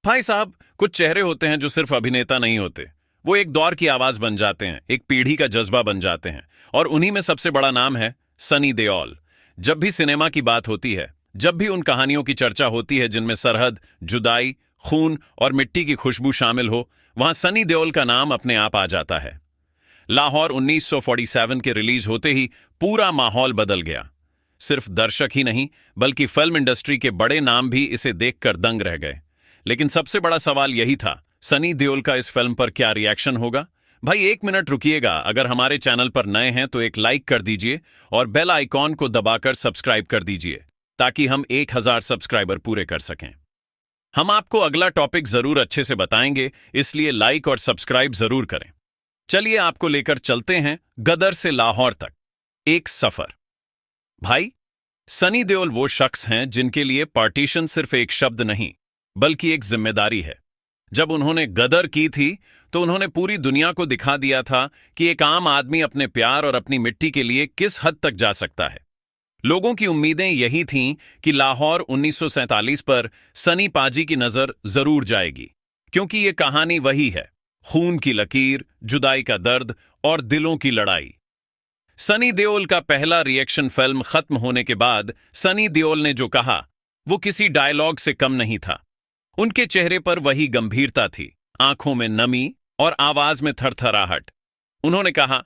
भाई साहब, कुछ चेहरे होते हैं जो सिर्फ अभिनेता नहीं होते। वो एक दौर की आवाज बन जाते हैं, एक पीढ़ी का जज्बा बन जाते हैं। और उन्हीं में सबसे बड़ा नाम है सनी देओल। जब भी सिनेमा की बात होती है, जब भी उन कहानियों की चर्चा होती है जिनमें सरहद, जुदाई, खून और मिट्टी की खुशबू शामिल हो, वहां सनी देओल का नाम अपने आप आ जाता है। लाहौर 1947 के रिलीज होते ही पूरा माहौल बदल गया। सिर्फ दर्शक ही नहीं, बल्कि फिल्म इंडस्ट्री के बड़े नाम भी इसे देखकर दंग रह गए। लेकिन सबसे बड़ा सवाल यही था, सनी देओल का इस फिल्म पर क्या रिएक्शन होगा। भाई 1 मिनट रुकिएगा। अगर हमारे चैनल पर नए हैं तो एक लाइक कर दीजिए और बेल आइकॉन को दबाकर सब्सक्राइब कर दीजिए, ताकि हम 1000 सब्सक्राइबर पूरे कर सकें। हम आपको अगला टॉपिक जरूर अच्छे से बताएंगे, इसलिए लाइक और सब्सक्राइब जरूर करें। चलिए आपको लेकर चलते हैं गदर से लाहौर तक, एक सफर। भाई, सनी देओल वो शख्स हैं जिनके लिए पार्टीशन सिर्फ एक शब्द नहीं, बल्कि एक जिम्मेदारी है। जब उन्होंने गदर की थी तो उन्होंने पूरी दुनिया को दिखा दिया था कि एक आम आदमी अपने प्यार और अपनी मिट्टी के लिए किस हद तक जा सकता है। लोगों की उम्मीदें यही थीं कि लाहौर 1947 पर सनी पाजी की नजर जरूर जाएगी, क्योंकि ये कहानी वही है, खून की लकीर, जुदाई का दर्द और दिलों की लड़ाई। सनी देओल का पहला रिएक्शन फिल्म खत्म होने के बाद सनी देओल ने जो कहा, वो किसी डायलॉग से कम नहीं था। उनके चेहरे पर वही गंभीरता थी, आंखों में नमी और आवाज में थरथराहट। उन्होंने कहा,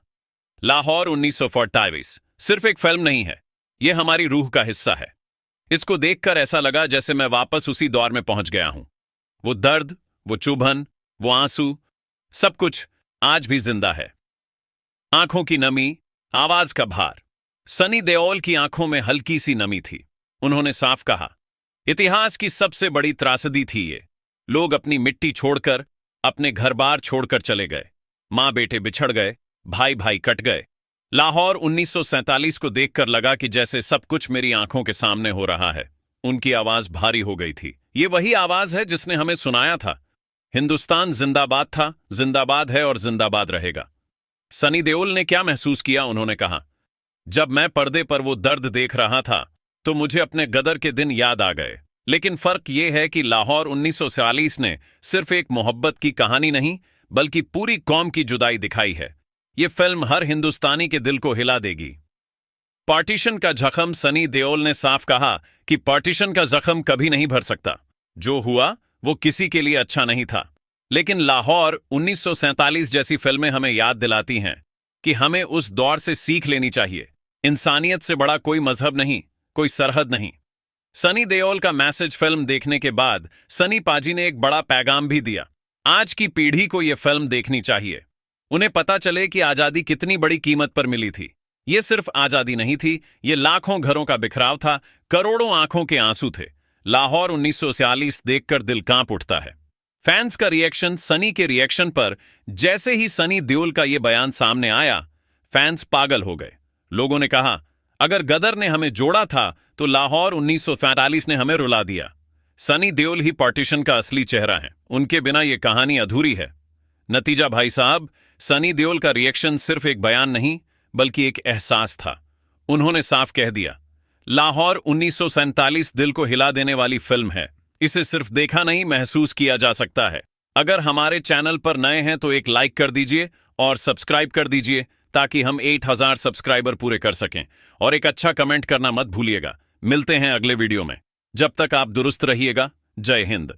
लाहौर 1947 सिर्फ एक फिल्म नहीं है, यह हमारी रूह का हिस्सा है। इसको देखकर ऐसा लगा जैसे मैं वापस उसी दौर में पहुंच गया हूं। वो दर्द, वो चुभन, वो आंसू, सब कुछ आज भी जिंदा है। आंखों की नमी, आवाज का भार। सनी देओल की आंखों में हल्की सी नमी थी। उन्होंने साफ कहा, इतिहास की सबसे बड़ी त्रासदी थी ये। लोग अपनी मिट्टी छोड़कर, अपने घर बार छोड़कर चले गए। मां बेटे बिछड़ गए, भाई भाई कट गए। लाहौर 1947 को देखकर लगा कि जैसे सब कुछ मेरी आंखों के सामने हो रहा है। उनकी आवाज भारी हो गई थी। ये वही आवाज है जिसने हमें सुनाया था, हिंदुस्तान जिंदाबाद था, जिंदाबाद है और जिंदाबाद रहेगा। सनी देओल ने क्या महसूस किया? उन्होंने कहा, जब मैं पर्दे पर वो दर्द देख रहा था तो मुझे अपने गदर के दिन याद आ गए। लेकिन फर्क यह है कि लाहौर 1947 ने सिर्फ एक मोहब्बत की कहानी नहीं, बल्कि पूरी कौम की जुदाई दिखाई है। ये फिल्म हर हिंदुस्तानी के दिल को हिला देगी। पार्टीशन का जख्म। सनी देओल ने साफ कहा कि पार्टीशन का जख्म कभी नहीं भर सकता। जो हुआ वो किसी के लिए अच्छा नहीं था। लेकिन लाहौर 1947 जैसी फिल्में हमें याद दिलाती हैं कि हमें उस दौर से सीख लेनी चाहिए। इंसानियत से बड़ा कोई मजहब नहीं, कोई सरहद नहीं। सनी देओल का मैसेज फिल्म देखने के बाद सनी पाजी ने एक बड़ा पैगाम भी दिया। आज की पीढ़ी को यह फिल्म देखनी चाहिए। उन्हें पता चले कि आजादी कितनी बड़ी कीमत पर मिली थी। यह सिर्फ आजादी नहीं थी, यह लाखों घरों का बिखराव था, करोड़ों आंखों के आंसू थे। लाहौर 1946 देखकर दिल कांप उठता है। फैंस का रिएक्शन सनी के रिएक्शन पर, जैसे ही सनी देओल का यह बयान सामने आया, फैंस पागल हो गए। लोगों ने कहा, अगर गदर ने हमें जोड़ा था तो लाहौर 1947 ने हमें रुला दिया। सनी देओल ही पार्टीशन का असली चेहरा है। उनके बिना यह कहानी अधूरी है। नतीजा भाई साहब, सनी देओल का रिएक्शन सिर्फ एक बयान नहीं, बल्कि एक एहसास था। उन्होंने साफ कह दिया, लाहौर 1947 दिल को हिला देने वाली फिल्म है। इसे सिर्फ देखा नहीं, महसूस किया जा सकता है। अगर हमारे चैनल पर नए हैं तो एक लाइक कर दीजिए और सब्सक्राइब कर दीजिए, ताकि हम 8000 सब्सक्राइबर पूरे कर सकें। और एक अच्छा कमेंट करना मत भूलिएगा। मिलते हैं अगले वीडियो में। जब तक आप दुरुस्त रहिएगा। जय हिंद।